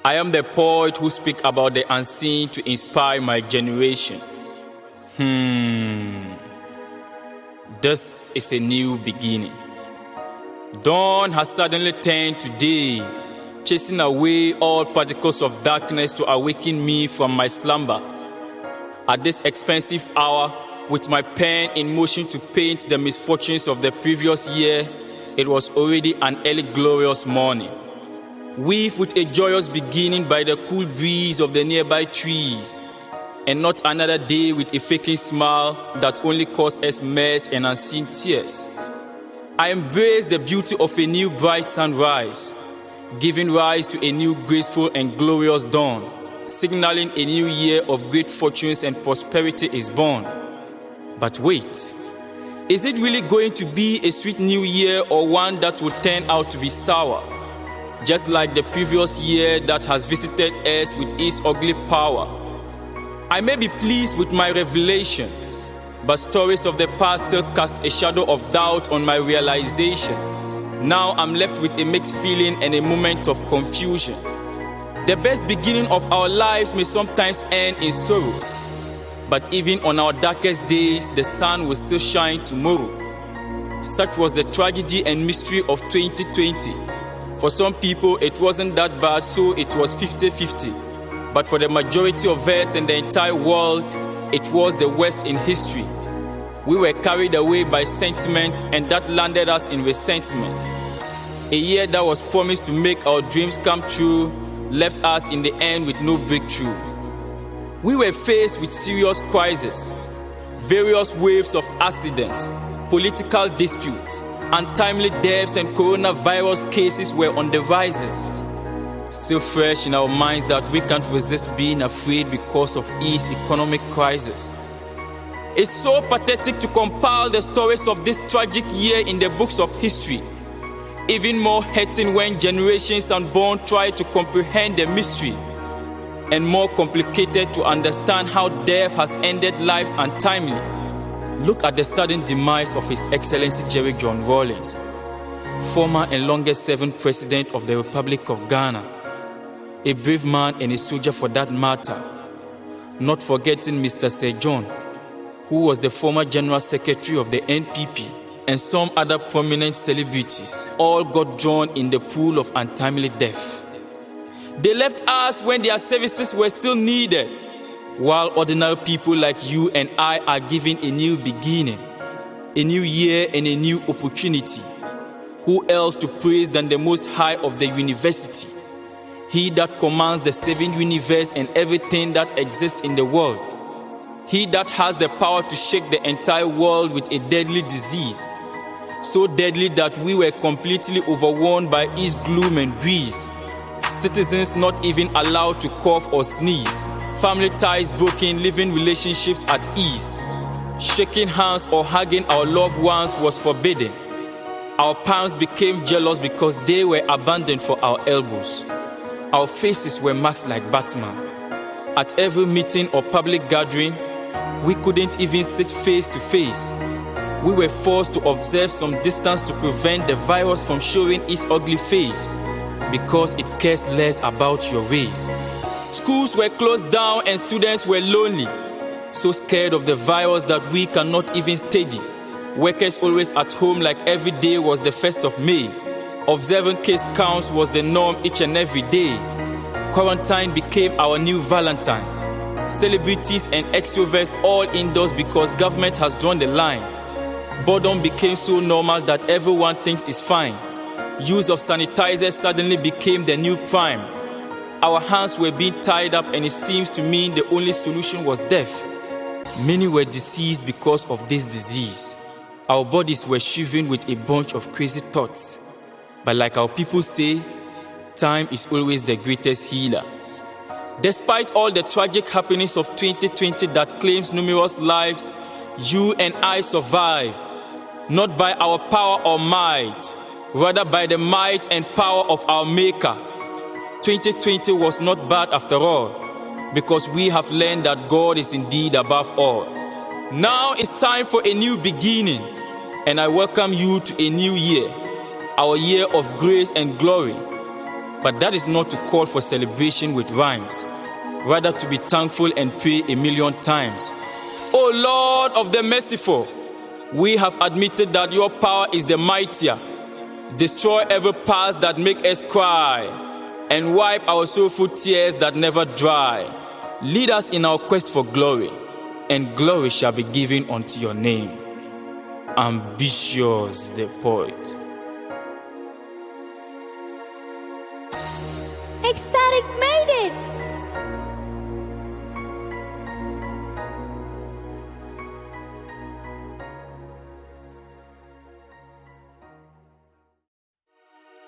I am the poet who speaks about the unseen to inspire my generation. This is a new beginning. Dawn has suddenly turned to day, chasing away all particles of darkness to awaken me from my slumber. At this expensive hour, with my pen in motion to paint the misfortunes of the previous year, it was already an early glorious morning. Weave with a joyous beginning by the cool breeze of the nearby trees, and not another day with a faking smile that only causes us mess and unseen tears. I embrace the beauty of a new bright sunrise, giving rise to a new graceful and glorious dawn, signaling a new year of great fortunes and prosperity is born. But wait, is it really going to be a sweet new year or one that will turn out to be sour? Just like the previous year that has visited us with its ugly power. I may be pleased with my revelation, but stories of the past still cast a shadow of doubt on my realization. Now I'm left with a mixed feeling and a moment of confusion. The best beginning of our lives may sometimes end in sorrow, but even on our darkest days, the sun will still shine tomorrow. Such was the tragedy and mystery of 2020. For some people, it wasn't that bad, so it was 50-50. But for the majority of us and the entire world, it was the worst in history. We were carried away by sentiment, and that landed us in resentment. A year that was promised to make our dreams come true left us in the end with no breakthrough. We were faced with serious crises, various waves of accidents, political disputes, untimely deaths, and coronavirus cases were on the rises. Still fresh in our minds that we can't resist being afraid because of its economic crisis. It's so pathetic to compile the stories of this tragic year in the books of history. Even more hurting when generations unborn try to comprehend the mystery, and more complicated to understand how death has ended lives untimely. Look at the sudden demise of His Excellency Jerry John Rawlings, former and longest-serving President of the Republic of Ghana, a brave man and a soldier for that matter, not forgetting Mr. Sir John, who was the former General Secretary of the NPP, and some other prominent celebrities, all got drawn in the pool of untimely death. They left us when their services were still needed, while ordinary people like you and I are given a new beginning, a new year and a new opportunity. Who else to praise than the Most High of the university? He that commands the seven universe and everything that exists in the world. He that has the power to shake the entire world with a deadly disease, so deadly that we were completely overwhelmed by its gloom and breeze. Citizens not even allowed to cough or sneeze. Family ties broken, living relationships at ease. Shaking hands or hugging our loved ones was forbidden. Our palms became jealous because they were abandoned for our elbows. Our faces were masked like Batman. At every meeting or public gathering, we couldn't even sit face to face. We were forced to observe some distance to prevent the virus from showing its ugly face, because it cares less about your race. Schools were closed down and students were lonely, so scared of the virus that we cannot even study. Workers always at home like every day was the 1st of May. Observing case counts was the norm each and every day. Quarantine became our new Valentine. Celebrities and extroverts all indoors because government has drawn the line. Boredom became so normal that everyone thinks it's fine. Use of sanitizers suddenly became the new prime. Our hands were being tied up, and it seems to me the only solution was death. Many were deceased because of this disease. Our bodies were shivering with a bunch of crazy thoughts. But like our people say, time is always the greatest healer. Despite all the tragic happenings of 2020 that claims numerous lives, you and I survived, not by our power or might, rather by the might and power of our Maker. 2020 was not bad after all, because we have learned that God is indeed above all. Now it's time for a new beginning, and I welcome you to a new year, our year of grace and glory. But that is not to call for celebration with rhymes, rather to be thankful and pray 1,000,000 times. O Lord of the merciful, we have admitted that your power is the mightier. Destroy every past that make us cry, and wipe our soulful tears that never dry. Lead us in our quest for glory, and glory shall be given unto your name. Ambitious the poet. Ecstatic